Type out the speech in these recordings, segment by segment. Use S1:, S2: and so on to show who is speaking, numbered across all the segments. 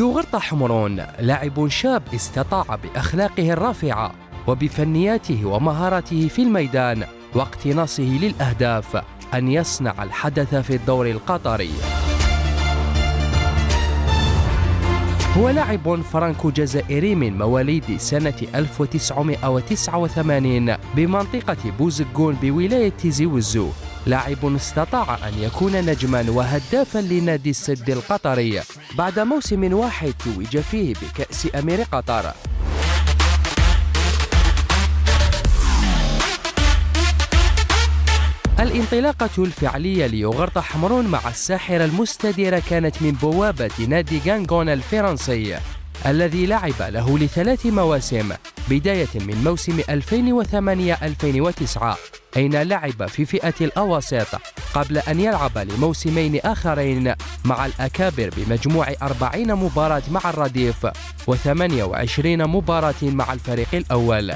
S1: يوغرتا حمرون لاعب شاب استطاع بأخلاقه الرافعة وبفنياته ومهاراته في الميدان واقتناصه للأهداف أن يصنع الحدث في الدوري القطري. هو لاعب فرانكو جزائري من مواليد سنة 1989 بمنطقة بوزغون بولاية تيزي وزو، لاعب استطاع أن يكون نجماً وهدافاً لنادي السد القطري بعد موسم واحد توج فيه بكأس أمير قطر. الانطلاقة الفعلية ليوغرتا حمرون مع الساحرة المستديرة كانت من بوابة نادي غانغون الفرنسي الذي لعب له ل3 مواسم، بداية من موسم 2008-2009 أين لعب في فئة الأواسط قبل أن يلعب لموسمين آخرين مع الأكابر بمجموع 40 مباراة مع الرديف و28 مباراة مع الفريق الأول.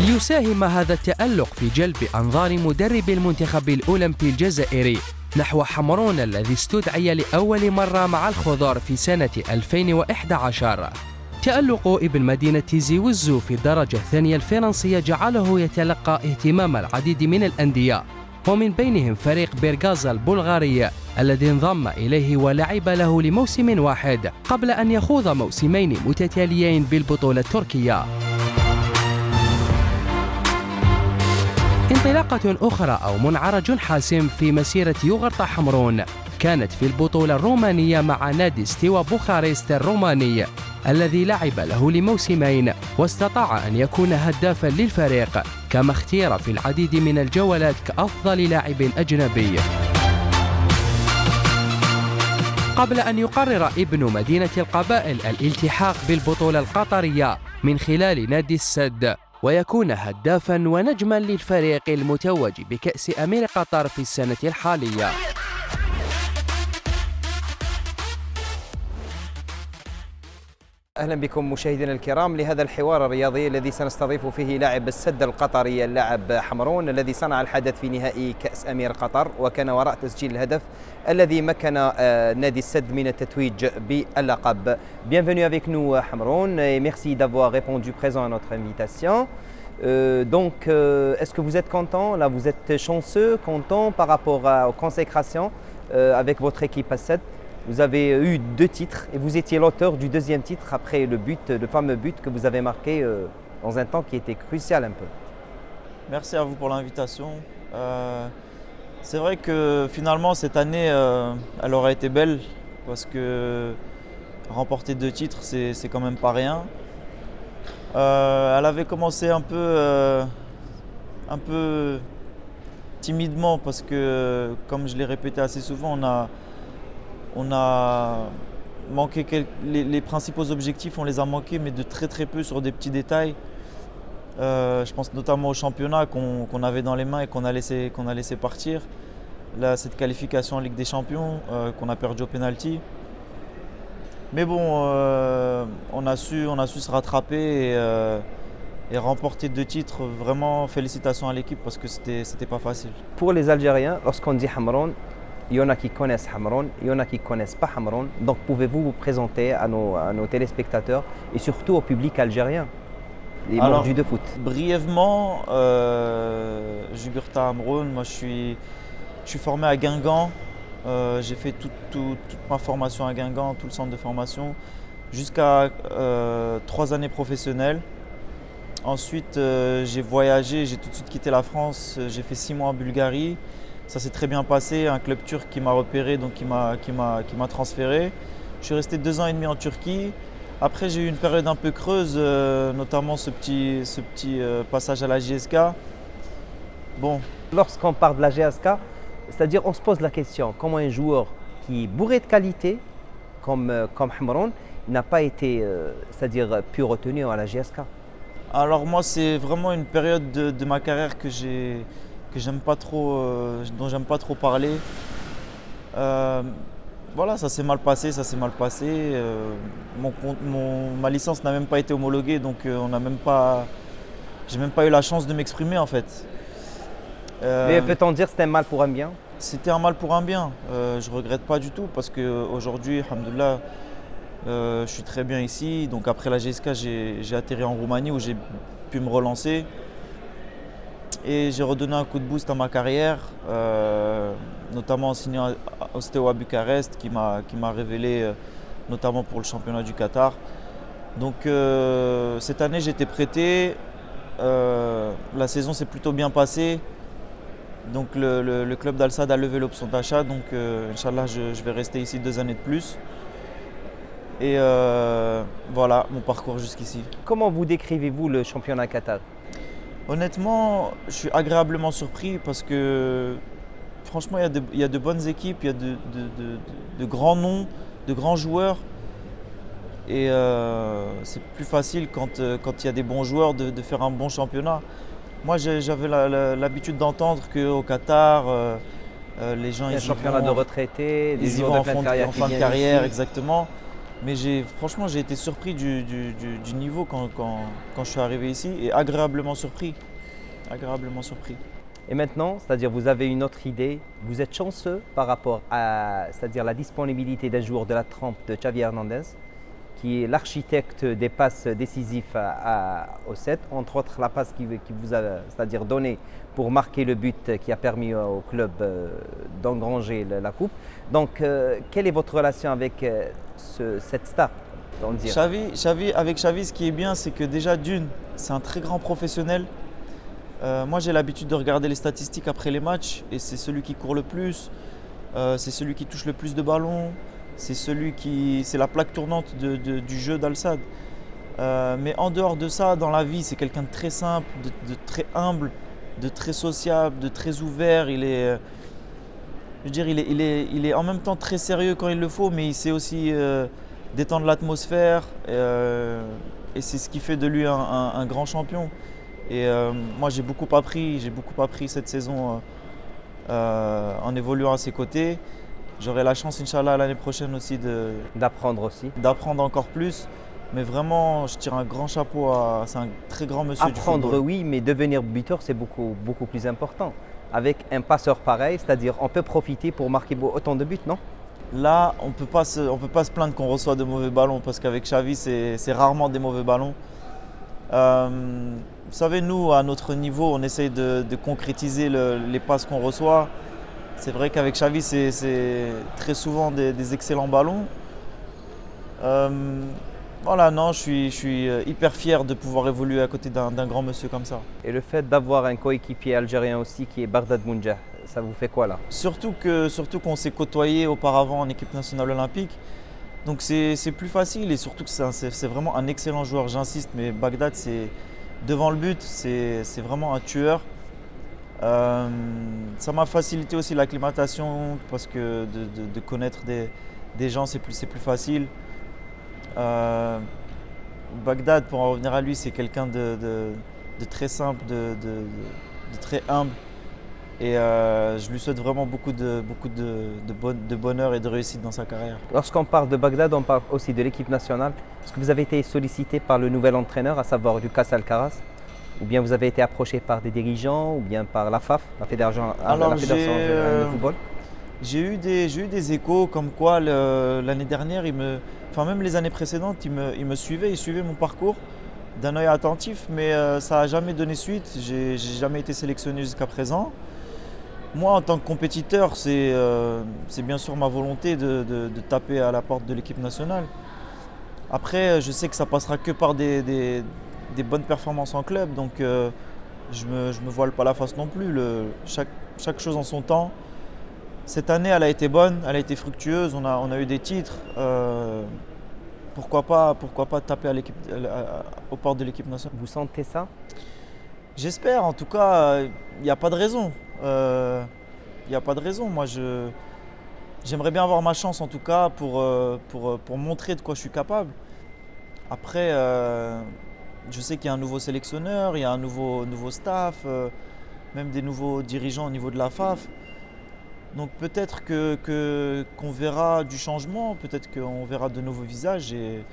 S1: ليساهم هذا التألق في جلب أنظار مدرب المنتخب الأولمبي الجزائري نحو حمرون الذي استدعي لأول مرة مع الخضر في سنة 2011. تألق ابن مدينة تيزي وزو في الدرجة الثانية الفرنسية جعله يتلقى اهتمام العديد من الأندية، ومن بينهم فريق بيرغازا البلغاري الذي انضم إليه ولعب له لموسم واحد قبل أن يخوض موسمين متتاليين بالبطولة التركية. انطلاقة أخرى أو منعرج حاسم في مسيرة يوغرتا حمرون كانت في البطولة الرومانية مع نادي ستيوا بوخارست الروماني الذي لعب له لموسمين واستطاع أن يكون هدافا للفريق، كما اختير في العديد من الجولات كأفضل لاعب أجنبي. قبل أن يقرر ابن مدينة القبائل الالتحاق بالبطولة القطرية من خلال نادي السد ويكون هدافاً ونجماً للفريق المتوج بكأس أمير قطر في السنة الحالية.
S2: أهلا بكم مشاهدينا الكرام لهذا الحوار الرياضي الذي سنستضيف فيه لاعب السد القطري اللاعب حمرون الذي صنع الحدث في نهائي كأس أمير قطر وكان وراء تسجيل الهدف الذي مكن نادي السد من التتويج باللقب. Bienvenue avec nous Hamron et merci d'avoir répondu présent à notre invitation. Est-ce que vous êtes content? Là, vous êtes chanceux, content par rapport aux consécrations avec votre équipe à 7. Vous avez eu 2 titres et vous étiez l'auteur du 2e titre après le fameux but que vous avez marqué dans un temps qui était crucial un peu.
S3: Merci à vous pour l'invitation. C'est vrai que finalement cette année elle aurait été belle parce que remporter 2 titres c'est quand même pas rien. Elle avait commencé un peu timidement parce que comme je l'ai répété assez souvent, on a manqué les principaux objectifs, on les a manqués, mais de très peu sur des petits détails. Je pense notamment au championnat qu'on avait dans les mains et qu'on a laissé partir. Là, cette qualification en Ligue des Champions qu'on a perdu au penalty. Mais bon, on a su se rattraper et remporter 2 titres. Vraiment, félicitations à l'équipe parce que c'était pas facile.
S2: Pour les Algériens, lorsqu'on dit Hamron, il y en a qui connaissent Hamron, il y en a qui ne connaissent pas Hamron. Donc pouvez-vous vous présenter à nos téléspectateurs et surtout au public algérien, les mordus de foot?
S3: Brièvement, Yugurta Hamron, moi je suis formé à Guingamp. J'ai fait toute ma formation à Guingamp, tout le centre de formation, jusqu'à 3 années professionnelles. Ensuite, j'ai voyagé, j'ai tout de suite quitté la France, j'ai fait 6 mois en Bulgarie. Ça s'est très bien passé, un club turc qui m'a repéré, donc qui m'a transféré. Je suis resté 2 ans et demi en Turquie. Après, j'ai eu une période un peu creuse, notamment ce petit passage à la JSK. Bon.
S2: Lorsqu'on parle de la JSK, c'est-à-dire on se pose la question, comment un joueur qui est bourré de qualité, comme Hamron, n'a pas été, c'est-à-dire pu retenu à la JSK?
S3: Alors moi, c'est vraiment une période de ma carrière que j'aime pas trop, dont j'aime pas trop parler. Voilà, ça s'est mal passé. Ma licence n'a même pas été homologuée, donc j'ai même pas eu la chance de m'exprimer en fait.
S2: Mais peut-on dire que c'était un mal pour un bien?
S3: C'était un mal pour un bien. Je ne regrette pas du tout parce qu'aujourd'hui, alhamdoulilah, je suis très bien ici. Donc après la GSK, j'ai atterri en Roumanie où j'ai pu me relancer. Et j'ai redonné un coup de boost à ma carrière, notamment en signant au Steaua Bucarest qui m'a révélé notamment pour le championnat du Qatar. Donc cette année j'ai été prêté, la saison s'est plutôt bien passée. Donc le club d'Al Sadd a levé l'option d'achat, donc Inch'Allah je vais rester ici 2 années de plus. Et voilà mon parcours jusqu'ici.
S2: Comment vous décrivez-vous le championnat Qatar?
S3: Honnêtement, je suis agréablement surpris parce que franchement, il y a de bonnes équipes, il y a de grands noms, de grands joueurs. Et c'est plus facile quand il y a des bons joueurs de faire un bon championnat. Moi, j'avais l'habitude d'entendre qu'au Qatar, les gens
S2: Un championnat de retraités, des
S3: ils y
S2: joueurs
S3: vont
S2: de
S3: en fin de carrière, exactement. Mais franchement, j'ai été surpris du niveau quand je suis arrivé ici et agréablement surpris. Agréablement surpris.
S2: Et maintenant, c'est-à-dire vous avez une autre idée, vous êtes chanceux par rapport à c'est-à-dire la disponibilité d'un joueur de la trempe de Xavi Hernandez, qui est l'architecte des passes décisifs au 7, entre autres la passe qui vous a c'est-à-dire donné pour marquer le but qui a permis au club d'engranger la coupe. Donc, quelle est votre relation avec cette star?
S3: Avec Xavi, ce qui est bien, c'est que déjà c'est un très grand professionnel. Moi, j'ai l'habitude de regarder les statistiques après les matchs et c'est celui qui court le plus, c'est celui qui touche le plus de ballons, c'est la plaque tournante du jeu d'Al Sadd. Mais en dehors de ça, dans la vie, c'est quelqu'un de très simple, de très humble, de très sociable, de très ouvert. Il est en même temps très sérieux quand il le faut, mais il sait aussi détendre l'atmosphère et c'est ce qui fait de lui un grand champion. Et moi, j'ai beaucoup appris cette saison en évoluant à ses côtés. J'aurai la chance, Inch'Allah, l'année prochaine aussi d'apprendre encore plus. Mais vraiment, je tire un grand chapeau c'est un très grand monsieur du football.
S2: Apprendre, oui, mais devenir buteur, c'est beaucoup plus important. Avec un passeur pareil, c'est-à-dire on peut profiter pour marquer autant de buts, non?
S3: Là, on ne peut pas se plaindre qu'on reçoit de mauvais ballons parce qu'avec Xavi, c'est rarement des mauvais ballons. Vous savez, nous, à notre niveau, on essaye de concrétiser les passes qu'on reçoit. C'est vrai qu'avec Xavi, c'est très souvent des excellents ballons. Voilà, non, je suis hyper fier de pouvoir évoluer à côté d'un grand monsieur comme ça.
S2: Et le fait d'avoir un coéquipier algérien aussi qui est Bardad Mounjah, ça vous fait quoi là?
S3: Surtout qu'on s'est côtoyé auparavant en équipe nationale olympique. Donc c'est plus facile et surtout que c'est vraiment un excellent joueur, j'insiste, mais Bagdad, devant le but, c'est vraiment un tueur. Ça m'a facilité aussi l'acclimatation parce que de connaître des gens, c'est plus facile. Bagdad, pour en revenir à lui, c'est quelqu'un de très simple, de très humble. Et je lui souhaite vraiment beaucoup de bonheur et de réussite dans sa carrière.
S2: Lorsqu'on parle de Bagdad, on parle aussi de l'équipe nationale. Est-ce que vous avez été sollicité par le nouvel entraîneur, à savoir Lucas Alcaraz? Ou bien vous avez été approché par des dirigeants, ou bien par la FAF, la Fédération de football?
S3: J'ai eu des échos comme quoi l'année dernière, même les années précédentes, il me suivait, il suivait mon parcours d'un œil attentif, mais ça n'a jamais donné suite. J'ai jamais été sélectionné jusqu'à présent. Moi, en tant que compétiteur, c'est bien sûr ma volonté de taper à la porte de l'équipe nationale. Après, je sais que ça passera que par des bonnes performances en club, donc je me voile pas la face non plus. Chaque chose en son temps. Cette année, elle a été bonne, elle a été fructueuse, on a eu des titres. Pourquoi pas taper aux portes de l'équipe nationale?
S2: Vous sentez ça?
S3: J'espère, en tout cas, il n'y a pas de raison. Il n'y a pas de raison. Moi, j'aimerais bien avoir ma chance, en tout cas, pour montrer de quoi je suis capable. Après, je sais qu'il y a un nouveau sélectionneur, il y a un nouveau staff, même des nouveaux dirigeants au niveau de la FAF. Donc peut-être qu'on verra du changement, peut-être qu'on verra de nouveaux visages et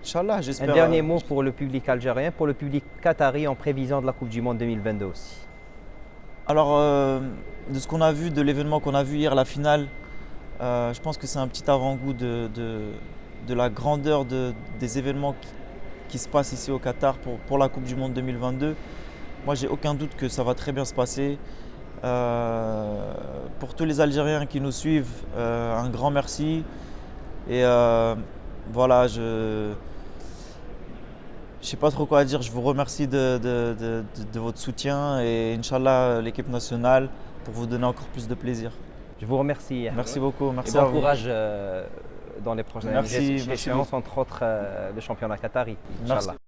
S3: Inch'Allah, j'espère.
S2: Un dernier mot pour le public algérien, pour le public qatari en prévision de la Coupe du Monde 2022 aussi.
S3: Alors, de ce qu'on a vu, de l'événement qu'on a vu hier, la finale, je pense que c'est un petit avant-goût de la grandeur des événements qui se passent ici au Qatar pour la Coupe du Monde 2022. Moi, j'ai aucun doute que ça va très bien se passer. Pour tous les Algériens qui nous suivent, un grand merci. Et voilà, je ne sais pas trop quoi dire. Je vous remercie de votre soutien et Inch'Allah, l'équipe nationale, pour vous donner encore plus de plaisir.
S2: Je vous remercie.
S3: Merci beaucoup.
S2: Et
S3: Merci
S2: bon
S3: à vous.
S2: courage dans les prochaines
S3: Merci,
S2: échéances, entre autres le championnat qatari.
S3: Merci.
S2: Inch'Allah.